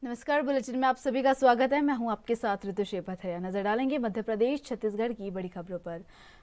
नमस्कार, बुलेटिन में आप सभी का स्वागत है। मैं हूं आपके साथ ऋतु शेपथरिया। नजर डालेंगे मध्य प्रदेश छत्तीसगढ़ की बड़ी खबरों पर।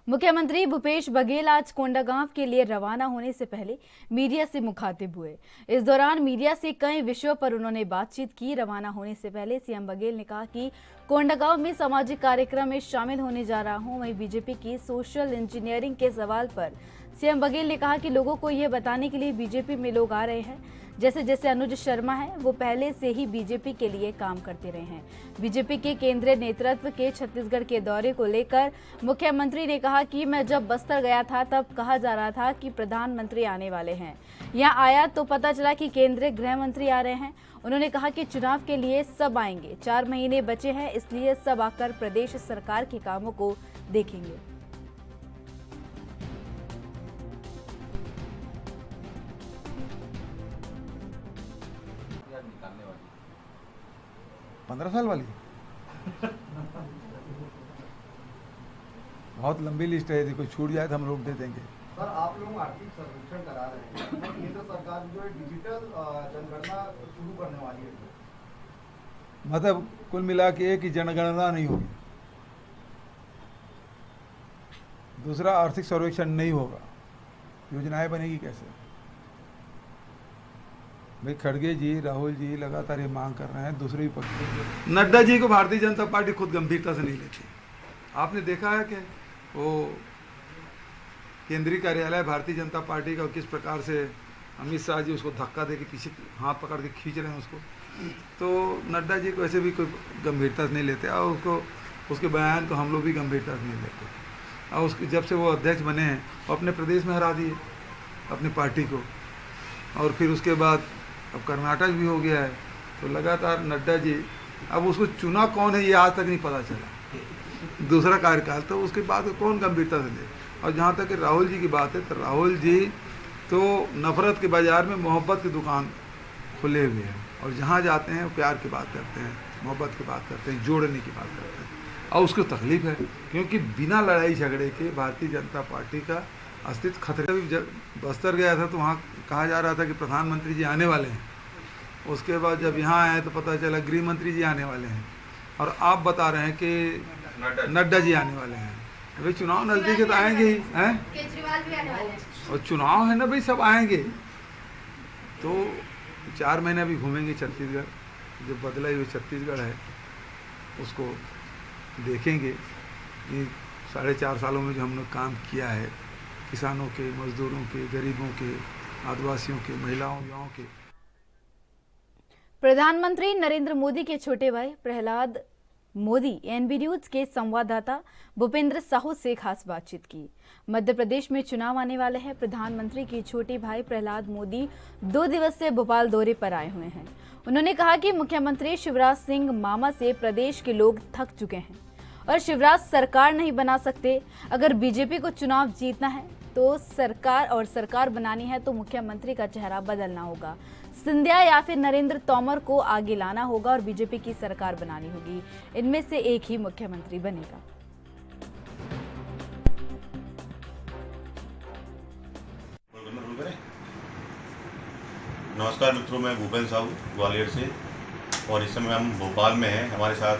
मुख्यमंत्री भूपेश बघेल आज कोंडागांव के लिए रवाना होने से पहले मीडिया से मुखातिब हुए। इस दौरान मीडिया से कई विषयों पर उन्होंने बातचीत की। रवाना होने से पहले सीएम बघेल ने कहा कि कोंडागांव में सामाजिक कार्यक्रम में शामिल होने जा रहा हूं। वहीं बीजेपी की सोशल इंजीनियरिंग के सवाल पर सीएम बघेल ने कहा कि लोगों को यह बताने के लिए बीजेपी में लोग आ रहे हैं। जैसे जैसे अनुज शर्मा है, वो पहले से ही बीजेपी के लिए काम करते रहे हैं। बीजेपी के केंद्रीय नेतृत्व के छत्तीसगढ़ के दौरे को लेकर मुख्यमंत्री ने कहा कि मैं जब बस्तर गया था तब कहा जा रहा था कि प्रधानमंत्री आने वाले हैं। यहाँ आया तो पता चला कि केंद्रीय गृह मंत्री आ रहे हैं। उन्होंने कहा कि चुनाव के लिए सब आएंगे, 4 महीने बचे हैं, इसलिए सब आकर प्रदेश सरकार के कामों को देखेंगे। 15 साल वाली बहुत लंबी लिस्ट है। यदि कोई छूट जाए तो हम रोक दे देंगे। सर, आप लोग आर्थिक सर्वेक्षण करा रहे हैं, केंद्र सरकार जो है डिजिटल जनगणना शुरू करने वाली है। मतलब कुल मिला के एक ही जनगणना नहीं होगी, दूसरा आर्थिक सर्वेक्षण नहीं होगा, योजनाएं बनेगी कैसे? भाई खड़गे जी, राहुल जी लगातार ये मांग कर रहे हैं। दूसरे ही पक्ष नड्डा जी को भारतीय जनता पार्टी खुद गंभीरता से नहीं लेती। आपने देखा है कि वो केंद्रीय कार्यालय भारतीय जनता पार्टी का किस प्रकार से अमित शाह जी उसको धक्का दे के पीछे हाथ पकड़ के खींच रहे हैं उसको। तो नड्डा जी को ऐसे भी कोई गंभीरता से नहीं लेते और उसके बयान को हम लोग भी गंभीरता से नहीं लेते। और उसके जब से वो अध्यक्ष बने हैं वो अपने प्रदेश में हरा दिए अपनी पार्टी को, और फिर उसके बाद अब कर्नाटक भी हो गया है। तो लगातार नड्डा जी, अब उसको चुना कौन है ये आज तक नहीं पता चला, दूसरा कार्यकाल। तो उसके बाद कौन गंभीरता से ले। और जहाँ तक राहुल जी की बात है, तो राहुल जी तो नफरत के बाज़ार में मोहब्बत की दुकान खुले हुए हैं, और जहाँ जाते हैं वो प्यार की बात करते हैं, मोहब्बत की बात करते हैं, जोड़ने की बात करते हैं। और उसको तकलीफ है क्योंकि बिना लड़ाई झगड़े के भारतीय जनता पार्टी का अस्तित्व खतरे में। जब बस्तर गया था तो वहाँ कहा जा रहा था कि प्रधानमंत्री जी आने वाले हैं। उसके बाद जब यहाँ आए तो पता चला गृह मंत्री जी आने वाले हैं, और आप बता रहे हैं कि नड्डा जी आने वाले हैं। भाई चुनाव नज़दीक है तो आएंगे ही हैं, केजरीवाल भी आने वाले हैं और चुनाव है ना भाई, सब आएंगे। तो 4 महीने भी घूमेंगे छत्तीसगढ़। जो बदला हुआ छत्तीसगढ़ है उसको देखेंगे। ये 4.5 सालों में जो हमने काम किया है, किसानों के, मजदूरों के, गरीबों के, आदिवासियों के, महिलाओं, युवाओं के। प्रधानमंत्री नरेंद्र मोदी के छोटे भाई प्रहलाद मोदी एनबी न्यूज के संवाददाता भूपेंद्र साहू से खास बातचीत की। मध्य प्रदेश में चुनाव आने वाले हैं। प्रधानमंत्री के छोटे भाई प्रहलाद मोदी 2 दिवसीय भोपाल दौरे पर आए हुए हैं। उन्होंने कहा कि मुख्यमंत्री शिवराज सिंह मामा से प्रदेश के लोग थक चुके हैं और शिवराज सरकार नहीं बना सकते। अगर बीजेपी को चुनाव जीतना है तो सरकार बनानी है तो मुख्यमंत्री का चेहरा बदलना होगा। सिंधिया या फिर नरेंद्र तोमर को आगे लाना होगा और बीजेपी की सरकार बनानी होगी। इनमें से एक ही मुख्यमंत्री बनेगा। नमस्कार मित्रों, मैं भूपेंद्र साहू ग्वालियर से, और इस समय हम भोपाल में हैं। हमारे साथ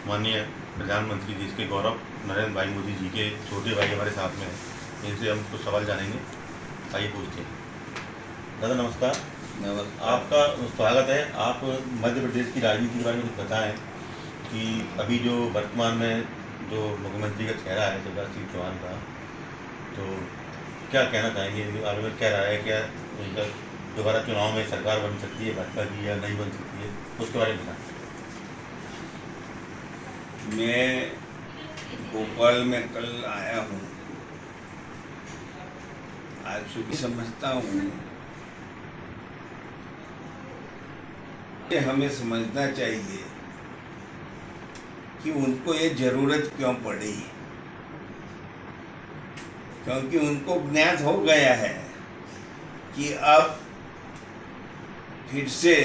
माननीय प्रधानमंत्री देश के गौरव नरेंद्र भाई मोदी जी के छोटे भाई हमारे साथ में हैं। इनसे हम कुछ सवाल जानेंगे। आइए पूछते हैं। दादा नमस्कार। आपका स्वागत है। आप मध्य प्रदेश की राजनीति के बारे में कुछ बताएं कि अभी जो वर्तमान में जो मुख्यमंत्री का चेहरा है शिवराज सिंह चौहान का, तो क्या कहना चाहेंगे? आगे में क्या राय है? क्या उनका दोबारा चुनाव में सरकार बन सकती है भाजपा की या नहीं बन सकती है, उसके बारे में बताएं। मैं भोपाल में कल आया हूँ। आज सुबह समझता हूँ कि हमें समझना चाहिए कि उनको ये जरूरत क्यों पड़ी, क्योंकि उनको ज्ञात हो गया है कि अब फिर से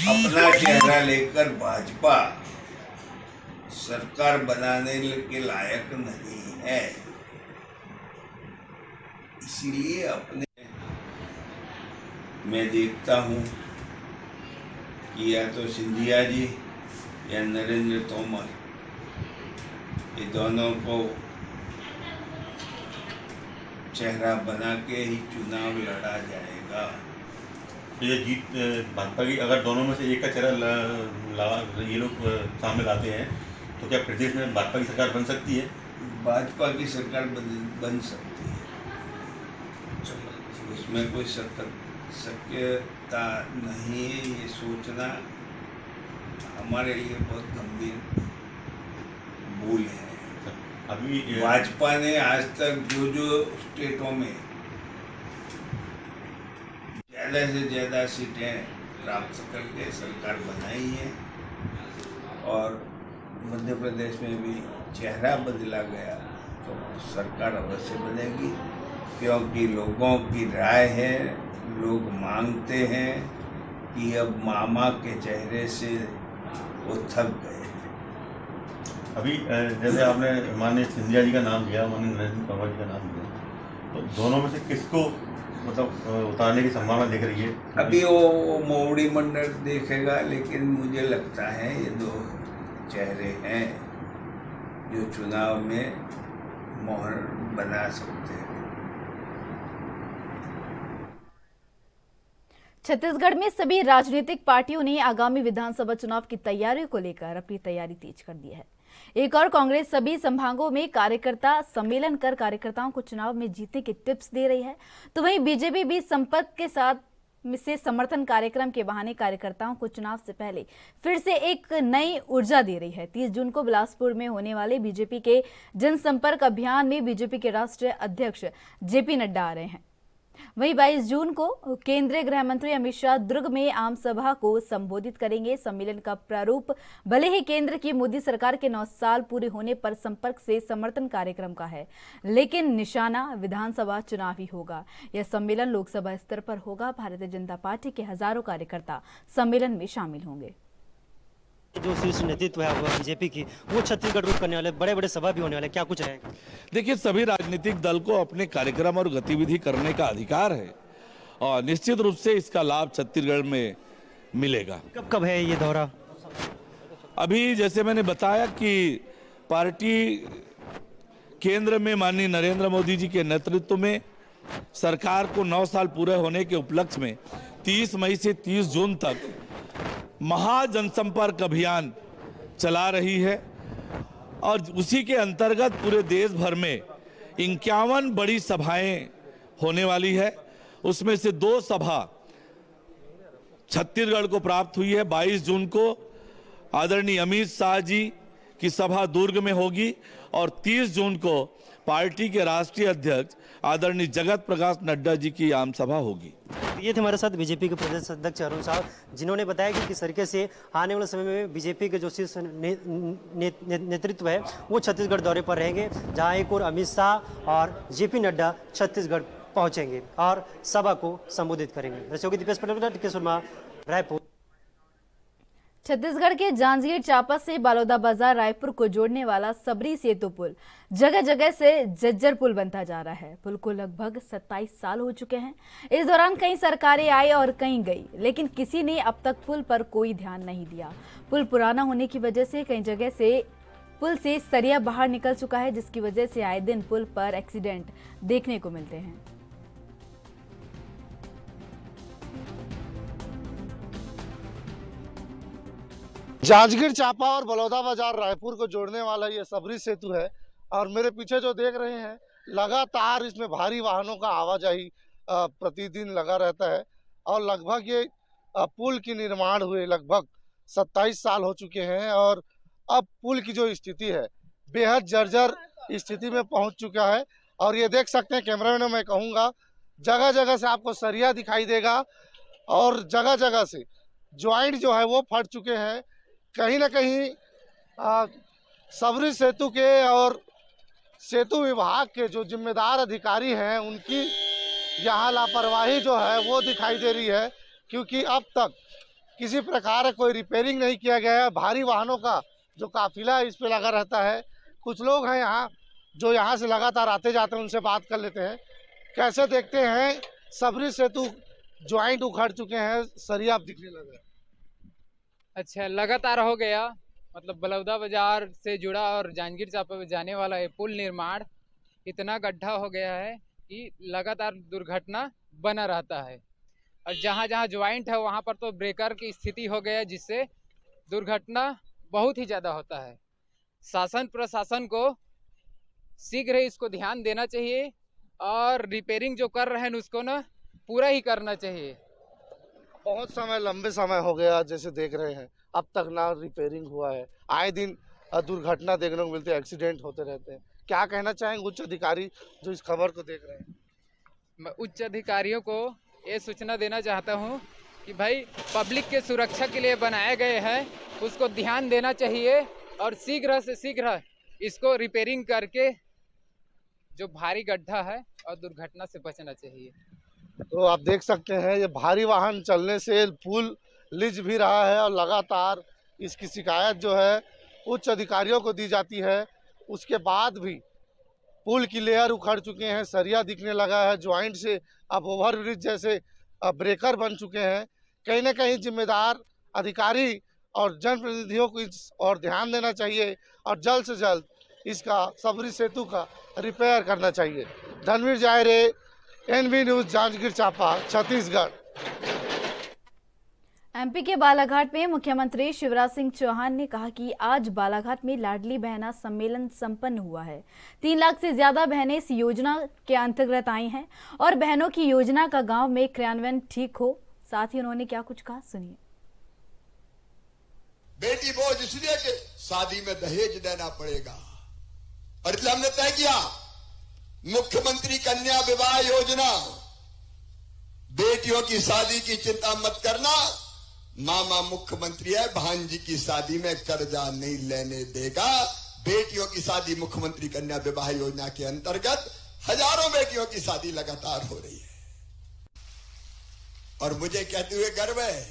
अपना चेहरा लेकर भाजपा सरकार बनाने के लायक नहीं है। इसीलिए मैं देखता हूँ कि या तो सिंधिया जी या नरेंद्र तोमर, ये दोनों को चेहरा बना के ही चुनाव लड़ा जाएगा। तो ये जीत भाजपा की, अगर दोनों में से एक का चेहरा ये लोग सामने लाते हैं तो क्या प्रदेश में भाजपा की सरकार बन सकती है? भाजपा की सरकार बन सकती है, उसमें कोई शक्यता नहीं है। ये सोचना हमारे लिए बहुत गंभीर भूल है। अभी भाजपा ने आज तक जो स्टेटों में ज़्यादा से ज़्यादा सीटें प्राप्त करके सरकार बनाई है, और मध्य प्रदेश में भी चेहरा बदला गया तो सरकार अवश्य बनेगी, क्योंकि लोगों की राय है, लोग मांगते हैं कि अब मामा के चेहरे से वो थक गए। अभी जैसे आपने माननीय सिंधिया जी का नाम लिया, माननीय नरेंद्र तोमर जी का नाम लिया, तो दोनों में से किसको मतलब उतारने की संभावना दिख रही है? अभी वो मोवड़ी मंडल देखेगा, लेकिन मुझे लगता है ये दो चेहरे हैं जो चुनाव में मोहर बना सकते हैं। छत्तीसगढ़ में सभी राजनीतिक पार्टियों ने आगामी विधानसभा चुनाव की तैयारियों को लेकर अपनी तैयारी तेज कर दी है। एक और कांग्रेस सभी संभागों में कार्यकर्ता सम्मेलन कर कार्यकर्ताओं को चुनाव में जीतने के टिप्स दे रही है, तो वहीं बीजेपी भी संपर्क के साथ से समर्थन कार्यक्रम के बहाने कार्यकर्ताओं को चुनाव से पहले फिर से एक नई ऊर्जा दे रही है। 30 जून को बिलासपुर में होने वाले बीजेपी के जनसंपर्क अभियान में बीजेपी के राष्ट्रीय अध्यक्ष जेपी नड्डा आ रहे हैं। वहीं 22 जून को केंद्रीय गृह मंत्री अमित शाह दुर्ग में आम सभा को संबोधित करेंगे। सम्मेलन का प्रारूप भले ही केंद्र की मोदी सरकार के 9 साल पूरे होने पर संपर्क से समर्थन कार्यक्रम का है, लेकिन निशाना विधानसभा चुनाव ही होगा। यह सम्मेलन लोकसभा स्तर पर होगा। भारतीय जनता पार्टी के हजारों कार्यकर्ता सम्मेलन में शामिल होंगे। जो शीर्ष नेतृत्व है बीजेपी की, वो छत्तीसगढ़ रुक करने वाले बड़े बड़े सभा भी होने वाले, क्या कुछ है? देखिए, सभी राजनीतिक दल को अपने कार्यक्रम और गतिविधि करने का अधिकार है और निश्चित रूप से इसका लाभ छत्तीसगढ़ में मिलेगा। कब कब है ये दौरा? अभी जैसे मैंने बताया कि पार्टी केंद्र में माननीय नरेंद्र मोदी जी के नेतृत्व में सरकार को 9 साल पूरे होने के उपलक्ष्य में 30 मई से 30 जून तक महा जनसंपर्क अभियान चला रही है, और उसी के अंतर्गत पूरे देश भर में 51 बड़ी सभाएं होने वाली है। उसमें से 2 सभा छत्तीसगढ़ को प्राप्त हुई है। 22 जून को आदरणीय अमित शाह जी की सभा दुर्ग में होगी और 30 जून को पार्टी के राष्ट्रीय अध्यक्ष आदरणीय जगत प्रकाश नड्डा जी की आम सभा होगी। ये थे हमारे साथ बीजेपी के प्रदेश अध्यक्ष अरुण साहब, जिन्होंने बताया कि किस तरीके से आने वाले समय में बीजेपी के जो शीर्ष नेतृत्व है वो छत्तीसगढ़ दौरे पर रहेंगे, जहां एक और अमित शाह और जेपी नड्डा छत्तीसगढ़ पहुंचेंगे और सभा को संबोधित करेंगे। दीपेश पटेल, रायपुर। छत्तीसगढ़ के जांजगीर चांपा से बलौदाबाजार रायपुर को जोड़ने वाला सबरी सेतु पुल जगह जगह से जर्जर पुल बनता जा रहा है। पुल को लगभग 27 साल हो चुके हैं। इस दौरान कई सरकारें आई और कई गई, लेकिन किसी ने अब तक पुल पर कोई ध्यान नहीं दिया। पुल पुराना होने की वजह से कई जगह से पुल से सरिया बाहर निकल चुका है, जिसकी वजह से आए दिन पुल पर एक्सीडेंट देखने को मिलते हैं। जांजगीर चांपा और बलौदाबाजार रायपुर को जोड़ने वाला ये सबरी सेतु है, और मेरे पीछे जो देख रहे हैं लगातार इसमें भारी वाहनों का आवाजाही प्रतिदिन लगा रहता है, और लगभग ये पुल की निर्माण हुए लगभग 27 साल हो चुके हैं, और अब पुल की जो स्थिति है बेहद जर्जर स्थिति में पहुंच चुका है। और ये देख सकते हैं कैमरामैन, मैं कहूँगा जगह जगह से आपको सरिया दिखाई देगा, और जगह जगह से ज्वाइंट जो है वो फट चुके हैं। कहीं ना कहीं सबरी सेतु के और सेतु विभाग के जो जिम्मेदार अधिकारी हैं उनकी यहाँ लापरवाही जो है वो दिखाई दे रही है, क्योंकि अब तक किसी प्रकार का कोई रिपेयरिंग नहीं किया गया है। भारी वाहनों का जो काफिला इस पे लगा रहता है। कुछ लोग हैं यहाँ जो यहाँ से लगातार आते जाते हैं, उनसे बात कर लेते हैं। कैसे देखते हैं सबरी सेतु ज्वाइंट उखड़ चुके हैं, सरिया दिखने लगा। अच्छा, लगातार हो गया, मतलब बलौदा बाजार से जुड़ा और जांजगीर चांपा में जाने वाला ये पुल निर्माण इतना गड्ढा हो गया है कि लगातार दुर्घटना बना रहता है। और जहाँ जहाँ ज्वाइंट है वहाँ पर तो ब्रेकर की स्थिति हो गया, जिससे दुर्घटना बहुत ही ज़्यादा होता है। शासन प्रशासन को शीघ्र ही इसको ध्यान देना चाहिए और रिपेयरिंग जो कर रहे हैं उसको ना पूरा ही करना चाहिए। बहुत समय, लंबे समय हो गया जैसे देख रहे हैं, अब तक ना रिपेयरिंग हुआ है। आए दिन दुर्घटना देखने को मिलती है, एक्सीडेंट होते रहते हैं। क्या कहना चाहेंगे उच्च अधिकारी जो इस खबर को देख रहे हैं? मैं उच्च अधिकारियों को ये सूचना देना चाहता हूँ कि भाई पब्लिक के सुरक्षा के लिए बनाए गए हैं, उसको ध्यान देना चाहिए और शीघ्र से शीघ्र इसको रिपेयरिंग करके जो भारी गड्ढा है और दुर्घटना से बचना चाहिए। तो आप देख सकते हैं ये भारी वाहन चलने से पुल लिज भी रहा है और लगातार इसकी शिकायत जो है उच्च अधिकारियों को दी जाती है। उसके बाद भी पुल की लेयर उखड़ चुके हैं, सरिया दिखने लगा है, ज्वाइंट से अब ओवरब्रिज जैसे ब्रेकर बन चुके हैं। कहीं ना कहीं जिम्मेदार अधिकारी और जनप्रतिनिधियों को इस और ध्यान देना चाहिए और जल्द से जल्द इसका सबरी सेतु का रिपेयर करना चाहिए। Dhanveer Jaire, NV news, Janjgir Champa, Chhattisgarh. MP के बालाघाट में मुख्यमंत्री शिवराज सिंह चौहान ने कहा कि आज बालाघाट में लाडली बहना सम्मेलन संपन्न हुआ है। 3 लाख से ज्यादा बहनें इस योजना के अंतर्गत आई हैं और बहनों की योजना का गांव में क्रियान्वयन ठीक हो। साथ ही उन्होंने क्या कुछ कहा, सुनिए। बेटी बोझ इसलिए कि शादी में दहेज देना पड़ेगा, और इसलिए हमने तय किया मुख्यमंत्री कन्या विवाह योजना। बेटियों की शादी की चिंता मत करना, मामा मुख्यमंत्री है, भांजी की शादी में कर्जा नहीं लेने देगा। बेटियों की शादी मुख्यमंत्री कन्या विवाह योजना के अंतर्गत हजारों बेटियों की शादी लगातार हो रही है। और मुझे कहते हुए गर्व है,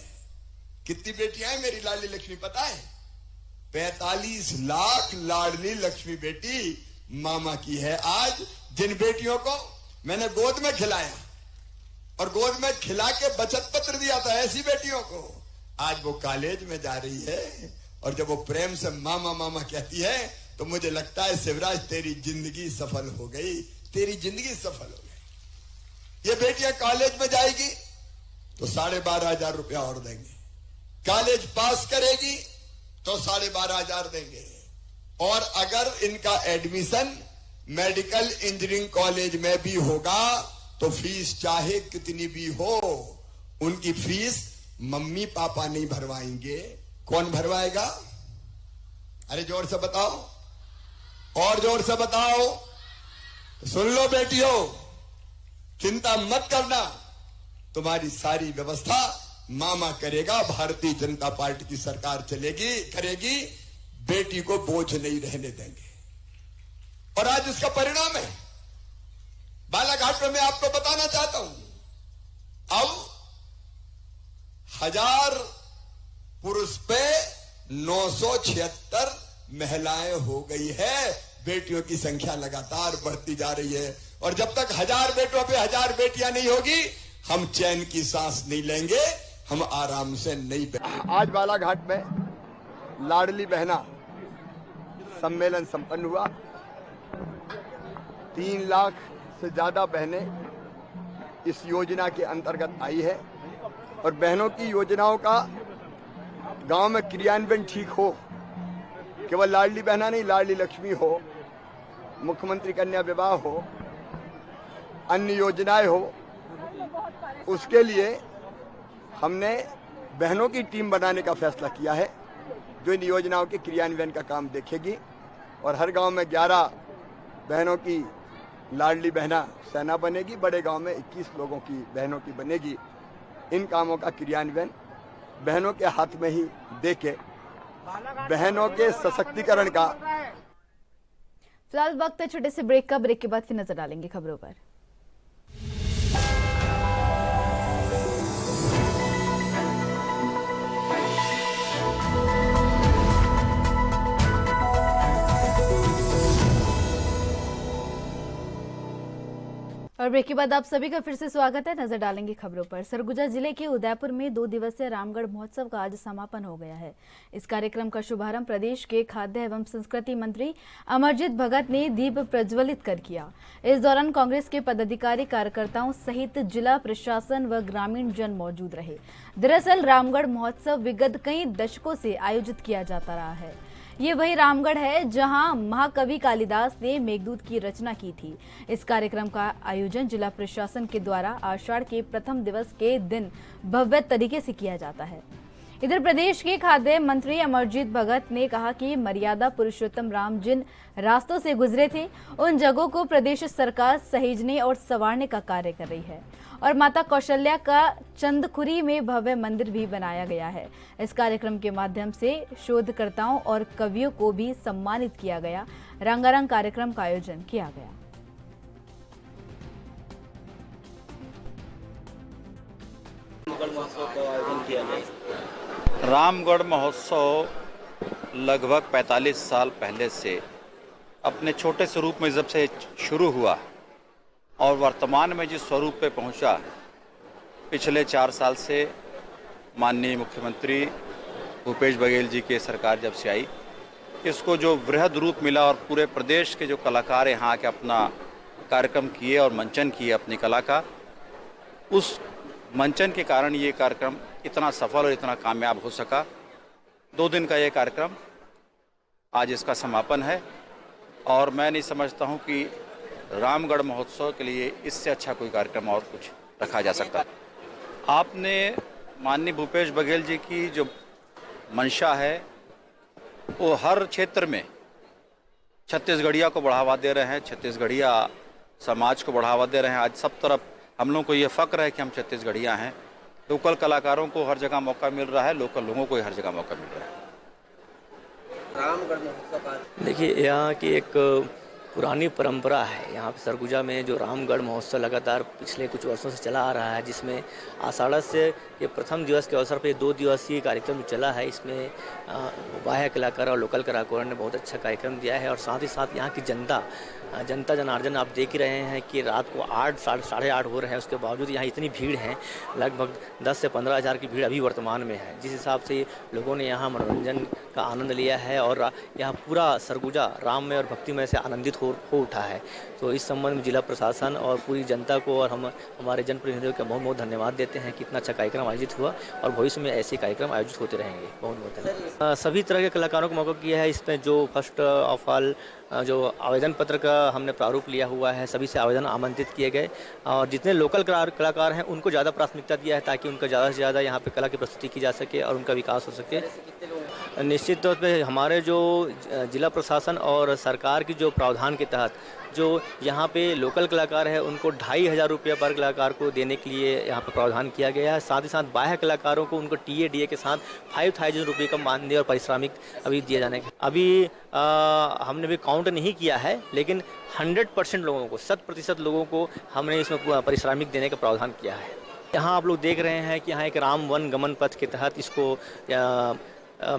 कितनी बेटियां हैं मेरी लाडली लक्ष्मी पता है? 45 लाख लाडली लक्ष्मी बेटी मामा की है। आज जिन बेटियों को मैंने गोद में खिलाया और गोद में खिला के बचत पत्र दिया था, ऐसी बेटियों को आज वो कॉलेज में जा रही है। और जब वो प्रेम से मामा मामा कहती है तो मुझे लगता है शिवराज तेरी जिंदगी सफल हो गई, तेरी जिंदगी सफल हो गई। ये बेटियां कॉलेज में जाएगी तो 12,500 रुपया और देंगे, कॉलेज पास करेगी तो 12,500 देंगे, और अगर इनका एडमिशन मेडिकल इंजीनियरिंग कॉलेज में भी होगा तो फीस चाहे कितनी भी हो, उनकी फीस मम्मी पापा नहीं भरवाएंगे। कौन भरवाएगा? अरे जोर से बताओ, और जोर से बताओ। सुन लो बेटियों, चिंता मत करना, तुम्हारी सारी व्यवस्था मामा करेगा। भारतीय जनता पार्टी की सरकार चलेगी, करेगी, बेटी को बोझ नहीं रहने देंगे। और आज इसका परिणाम है बालाघाट में। मैं आपको बताना चाहता हूं, अब 1000 पुरुष पे 976 महिलाएं हो गई है। बेटियों की संख्या लगातार बढ़ती जा रही है, और जब तक 1000 बेटों पे 1000 बेटियां नहीं होगी, हम चैन की सांस नहीं लेंगे, हम आराम से नहीं बैठेंगे। आज बालाघाट में लाडली बहना सम्मेलन संपन्न हुआ। 3 लाख से ज्यादा बहनें इस योजना के अंतर्गत आई है, और बहनों की योजनाओं का गांव में क्रियान्वयन ठीक हो, केवल लाडली बहना नहीं, लाडली लक्ष्मी हो, मुख्यमंत्री कन्या विवाह हो, अन्य योजनाएं हो, उसके लिए हमने बहनों की टीम बनाने का फैसला किया है, जो इन योजनाओं के क्रियान्वयन का काम देखेगी। और हर गांव में 11 बहनों की लाडली बहना सेना बनेगी, बड़े गांव में 21 लोगों की बहनों की बनेगी। इन कामों का क्रियान्वयन बहनों के हाथ में ही देके बहनों के सशक्तिकरण का। फिलहाल वक्त है छोटे से ब्रेक का। ब्रेक के बाद फिर नजर डालेंगे खबरों पर। और ब्रेक के बाद आप सभी का फिर से स्वागत है। नजर डालेंगे खबरों पर। सरगुजा जिले के उदयपुर में 2 दिवसीय रामगढ़ महोत्सव का आज समापन हो गया है। इस कार्यक्रम का शुभारंभ प्रदेश के खाद्य एवं संस्कृति मंत्री अमरजीत भगत ने दीप प्रज्वलित कर किया। इस दौरान कांग्रेस के पदाधिकारी, कार्यकर्ताओं सहित जिला प्रशासन व ग्रामीण जन मौजूद रहे। दरअसल रामगढ़ महोत्सव विगत कई दशकों से आयोजित किया जाता रहा है। ये वही रामगढ़ है जहां महाकवि कालिदास ने मेघदूत की रचना की थी। इस कार्यक्रम का आयोजन जिला प्रशासन के द्वारा आषाढ़ के प्रथम दिवस के दिन भव्य तरीके से किया जाता है। इधर प्रदेश के खाद्य मंत्री अमरजीत भगत ने कहा कि मर्यादा पुरुषोत्तम राम जिन रास्तों से गुजरे थे, उन जगहों को प्रदेश सरकार सहेजने और संवारने का कार्य कर रही है और माता कौशल्या का चंदखुरी में भव्य मंदिर भी बनाया गया है। इस कार्यक्रम के माध्यम से शोधकर्ताओं और कवियों को भी सम्मानित किया गया। रंगारंग कार्यक्रम का आयोजन किया गया। रामगढ़ महोत्सव लगभग 45 साल पहले से अपने छोटे स्वरूप में जब से शुरू हुआ और वर्तमान में जिस स्वरूप पे पहुंचा, पिछले 4 साल से माननीय मुख्यमंत्री भूपेश बघेल जी की सरकार जब से आई, इसको जो वृहद रूप मिला और पूरे प्रदेश के जो कलाकार यहाँ के अपना कार्यक्रम किए और मंचन किए अपनी कला का, उस मंचन के कारण ये कार्यक्रम इतना सफल और इतना कामयाब हो सका। 2 दिन का ये कार्यक्रम, आज इसका समापन है और मैं नहीं समझता हूँ कि रामगढ़ महोत्सव के लिए इससे अच्छा कोई कार्यक्रम और कुछ रखा जा सकता है। आपने माननीय भूपेश बघेल जी की जो मंशा है, वो हर क्षेत्र में छत्तीसगढ़िया को बढ़ावा दे रहे हैं, छत्तीसगढ़िया समाज को बढ़ावा दे रहे हैं। आज सब तरफ हम लोग को ये फ़क्र है कि हम छत्तीसगढ़िया हैं। लोकल कलाकारों को हर जगह मौका मिल रहा है, लोकल लोगों को हर जगह मौका मिल रहा है। रामगढ़ महोत्सव, देखिए यहाँ की एक पुरानी परंपरा है। यहाँ पे सरगुजा में जो रामगढ़ महोत्सव लगातार पिछले कुछ वर्षों से चला आ रहा है, जिसमें आषाढ़ से के प्रथम दिवस के अवसर पर 2 दिवसीय कार्यक्रम चला है। इसमें बाह्य कलाकार और लोकल कलाकारों ने बहुत अच्छा कार्यक्रम दिया है और साथ ही साथ यहाँ की जनता जनार्दन आप देख ही रहे हैं कि रात को 8 साढ़े 8 हो रहे हैं, उसके बावजूद यहाँ इतनी भीड़ है। लगभग 10 से 15 हज़ार की भीड़ अभी वर्तमान में है। जिस हिसाब से लोगों ने यहाँ मनोरंजन का आनंद लिया है और यहाँ पूरा सरगुजा राममय और भक्तिमय से आनंदित हो उठा है। तो इस संबंध में जिला प्रशासन और पूरी जनता को और हमारे जनप्रतिनिधियों का बहुत बहुत धन्यवाद देते हैं कि इतना अच्छा कार्यक्रम आयोजित हुआ और भविष्य में ऐसे कार्यक्रम आयोजित होते रहेंगे। बहुत बहुत धन्यवाद। सभी तरह के कलाकारों को मौका किया है। इसमें जो फर्स्ट ऑफ ऑल जो आवेदन पत्र का हमने प्रारूप लिया हुआ है, सभी से आवेदन आमंत्रित किए गए और जितने लोकल कलाकार हैं उनको ज़्यादा प्राथमिकता दिया है ताकि उनका ज़्यादा से ज़्यादा यहाँ पे कला की प्रस्तुति की जा सके और उनका विकास हो सके। निश्चित तौर पे हमारे जो जिला प्रशासन और सरकार की जो प्रावधान के तहत जो यहाँ पे लोकल कलाकार है उनको 2,500 रुपये पर कलाकार को देने के लिए यहाँ पर प्रावधान किया गया है। साथ ही साथ बाह्य कलाकारों को उनको टीए के साथ 5,000 रुपये का मानदेय और पारिश्रमिक अभी दिए जाने का अभी हमने भी काउंट नहीं किया है, लेकिन 100% लोगों को 100% लोगों को हमने इसमें पारिश्रमिक देने का प्रावधान किया है। यहाँ आप लोग देख रहे हैं कि यहाँ एक राम वन गमन पथ के तहत इसको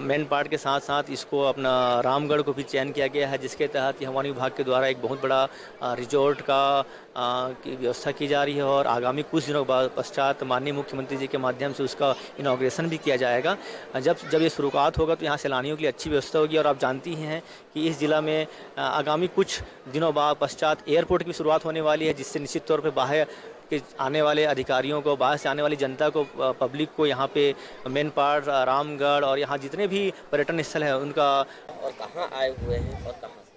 मेन पार्ट के साथ साथ इसको अपना रामगढ़ को भी चयन किया गया है, जिसके तहत वन विभाग के द्वारा एक बहुत बड़ा रिजॉर्ट की व्यवस्था की जा रही है और आगामी कुछ दिनों बाद पश्चात माननीय मुख्यमंत्री जी के माध्यम से उसका इनॉग्रेशन भी किया जाएगा। जब ये शुरुआत होगा तो यहाँ सैलानियों के लिए अच्छी व्यवस्था होगी और आप जानती हैं कि इस जिला में आगामी कुछ दिनों बाद पश्चात एयरपोर्ट की शुरुआत होने वाली है, जिससे निश्चित तौर पर बाहर के आने वाले अधिकारियों को, बाहर से आने वाली जनता को, पब्लिक को यहाँ पे मेन पार्ट रामगढ़ और यहाँ जितने भी पर्यटन स्थल हैं उनका। और कहाँ आए हुए हैं और कहाँ से?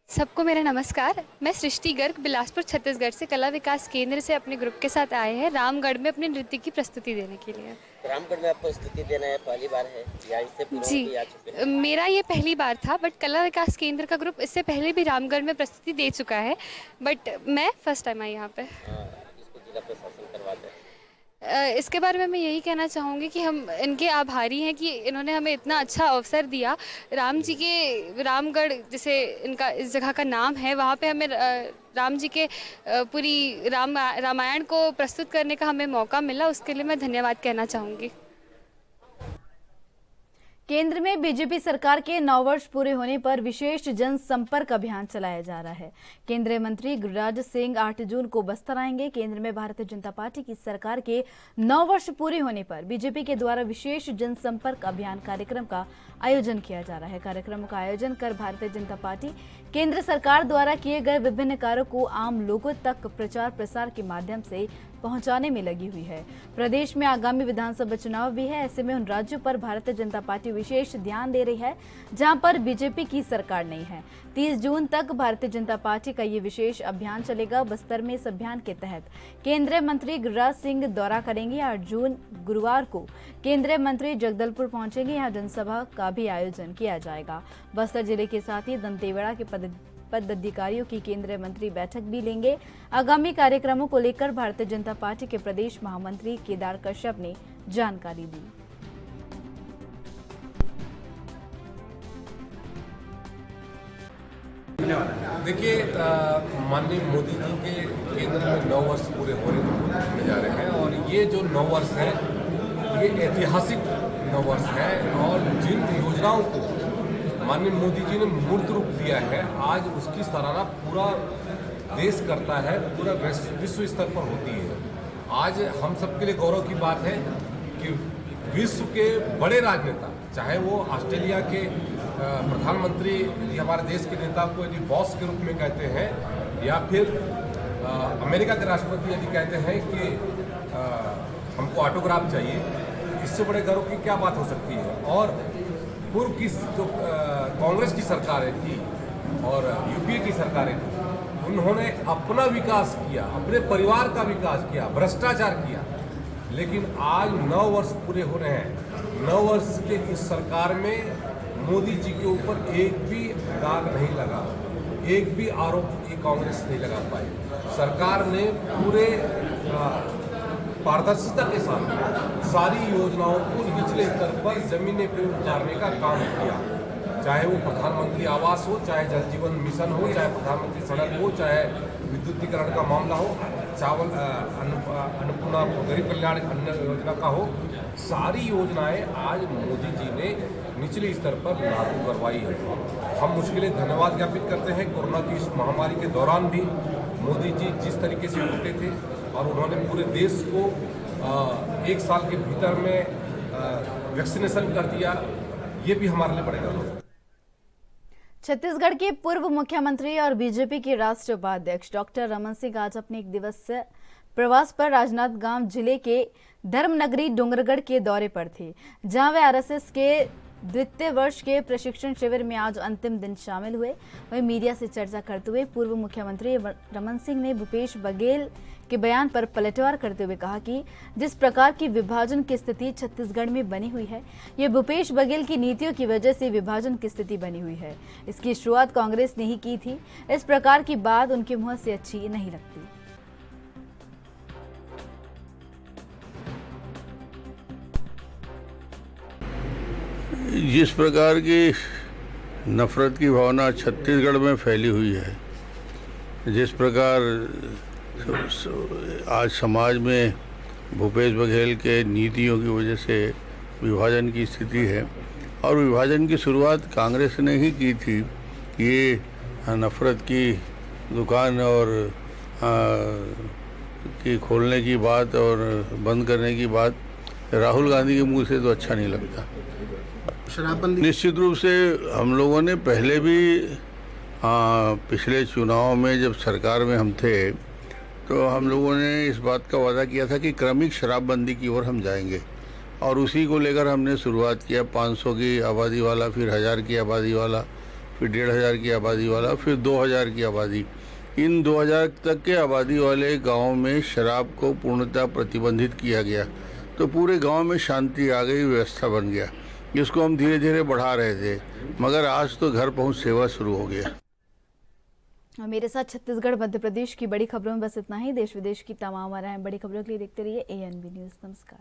सबको मेरा नमस्कार। मैं सृष्टि गर्ग बिलासपुर छत्तीसगढ़ से कला विकास केंद्र से अपने ग्रुप के साथ आए हैं रामगढ़ में अपने नृत्य की प्रस्तुति देने के लिए। रामगढ़ में आपको प्रस्तुति देना है, पहली बार है या इससे पूर्व भी आ चुके हैं? मेरा ये पहली बार था, बट कला विकास केंद्र का ग्रुप इससे पहले भी रामगढ़ में प्रस्तुति दे चुका है, बट मैं फर्स्ट टाइम आई यहाँ पे। प्रशासन करवा दे। इसके बारे में मैं यही कहना चाहूँगी कि हम इनके आभारी हैं कि इन्होंने हमें इतना अच्छा अवसर दिया। राम जी के रामगढ़ जैसे इनका इस जगह का नाम है, वहाँ पे हमें राम जी के पूरी रामायण को प्रस्तुत करने का हमें मौका मिला, उसके लिए मैं धन्यवाद कहना चाहूँगी। केंद्र में बीजेपी सरकार के 9 वर्ष पूरे होने पर विशेष जनसंपर्क अभियान चलाया जा रहा है। केंद्रीय मंत्री गिरिराज सिंह 8 जून को बस्तर आएंगे। केंद्र में भारतीय जनता पार्टी की सरकार के 9 वर्ष पूरे होने पर बीजेपी के द्वारा विशेष जनसंपर्क अभियान कार्यक्रम का आयोजन किया जा रहा है। कार्यक्रम का आयोजन कर भारतीय जनता पार्टी केंद्र सरकार द्वारा किए गए विभिन्न कार्यों को आम लोगों तक प्रचार प्रसार के माध्यम से पहुंचाने में लगी हुई है। प्रदेश में आगामी विधानसभा चुनाव भी है, ऐसे में उन राज्यों पर भारतीय जनता पार्टी विशेष ध्यान दे रही है जहां पर बीजेपी की सरकार नहीं है। 30 जून तक भारतीय जनता पार्टी का ये विशेष अभियान चलेगा। बस्तर में इस अभियान के तहत केंद्रीय मंत्री गिरिराज सिंह दौरा करेंगे। 8 जून गुरुवार को केंद्रीय मंत्री जगदलपुर पहुंचेंगे। यहाँ जनसभा का भी आयोजन किया जाएगा। बस्तर जिले के साथ ही दंतेवाड़ा के पदाधिकारियों की केंद्रीय मंत्री बैठक भी लेंगे। आगामी कार्यक्रमों को लेकर भारतीय जनता पार्टी के प्रदेश महामंत्री केदार कश्यप ने जानकारी दी। देखिए, माननीय मोदी जी के केंद्र में 9 वर्ष पूरे होने जा रहे हैं और ये जो 9 वर्ष है ये ऐतिहासिक 9 वर्ष है और जिन योजनाओं को माननीय मोदी जी ने मूर्त रूप दिया है आज उसकी सराहना पूरा देश करता है, पूरा विश्व स्तर पर होती है। आज हम सबके लिए गौरव की बात है कि विश्व के बड़े राजनेता, चाहे वो ऑस्ट्रेलिया के प्रधानमंत्री हमारे देश के नेता को यदि बॉस के रूप में कहते हैं या फिर अमेरिका के राष्ट्रपति यदि कहते हैं कि हमको ऑटोग्राफ चाहिए, इससे बड़े गर्व की क्या बात हो सकती है। और पूर्व की जो कांग्रेस की सरकारें थी और यूपीए की सरकारें थी, उन्होंने अपना विकास किया, अपने परिवार का विकास किया, भ्रष्टाचार किया, लेकिन आज 9 वर्ष पूरे हो रहे हैं। 9 वर्ष के इस सरकार में मोदी जी के ऊपर एक भी दाग नहीं लगा, एक भी आरोप ये कांग्रेस नहीं लगा पाई। सरकार ने पूरे पारदर्शिता के साथ सारी योजनाओं को निचले स्तर पर जमीन पर उतारने का काम किया, चाहे वो प्रधानमंत्री आवास हो, चाहे जल जीवन मिशन हो, चाहे प्रधानमंत्री सड़क हो, चाहे विद्युतीकरण का मामला हो, चावल अन्नपूर्णा गरीब कल्याण अन्न योजना का हो, सारी योजनाएं आज मोदी जी ने निचले स्तर पर लागू करवाई है। हम उसके लिए धन्यवाद ज्ञापित करते हैं। कोरोना की इस महामारी के दौरान भी मोदी जी जिस तरीके से जुटे थे और उन्होंने पूरे देश को 1 साल के भीतर में वैक्सीनेशन कर दिया, ये भी हमारे लिए पड़ेगा। छत्तीसगढ़ के पूर्व मुख्यमंत्री और बीजेपी के राष्ट्रीय उपाध्यक्ष डॉक्टर रमन सिंह आज अपने 1 दिवसीय प्रवास पर राजनांदगांव जिले के धर्मनगरी डोंगरगढ़ के दौरे पर थे, जहां वे आरएसएस के 2य वर्ष के प्रशिक्षण शिविर में आज अंतिम दिन शामिल हुए। वहीं मीडिया से चर्चा करते हुए पूर्व मुख्यमंत्री रमन सिंह ने भूपेश बघेल के बयान पर पलटवार करते हुए कहा कि जिस प्रकार की विभाजन की स्थिति छत्तीसगढ़ में बनी हुई है, ये भूपेश बघेल की नीतियों की वजह से विभाजन की स्थिति बनी हुई है। इसकी शुरुआत कांग्रेस ने ही की थी। इस प्रकार की बात उनके मुंह से अच्छी नहीं लगती। जिस प्रकार की नफरत की भावना छत्तीसगढ़ में फैली हुई है, जिस प्रकार आज समाज में भूपेश बघेल के नीतियों की वजह से विभाजन की स्थिति है और विभाजन की शुरुआत कांग्रेस ने ही की थी। ये नफरत की दुकान और की खोलने की बात और बंद करने की बात राहुल गांधी के मुंह से तो अच्छा नहीं लगता। शराबबंदी निश्चित रूप से हम लोगों ने पहले भी पिछले चुनाव में जब सरकार में हम थे तो हम लोगों ने इस बात का वादा किया था कि क्रमिक शराबबंदी की ओर हम जाएंगे और उसी को लेकर हमने शुरुआत किया। 500 की आबादी वाला, फिर 1000 की आबादी वाला, फिर 1500 की आबादी वाला, फिर 2000 की आबादी। इन 2000 तक के आबादी वाले गाँव में शराब को पूर्णतः प्रतिबंधित किया गया, तो पूरे गाँव में शांति आ गई, व्यवस्था बन गया। इसको हम धीरे धीरे बढ़ा रहे थे, मगर आज तो घर पहुंच सेवा शुरू हो गया। मेरे साथ छत्तीसगढ़ मध्य प्रदेश की बड़ी खबरों में बस इतना ही। देश विदेश की तमाम बड़ी खबरों के लिए देखते रहिए ANB न्यूज़। नमस्कार।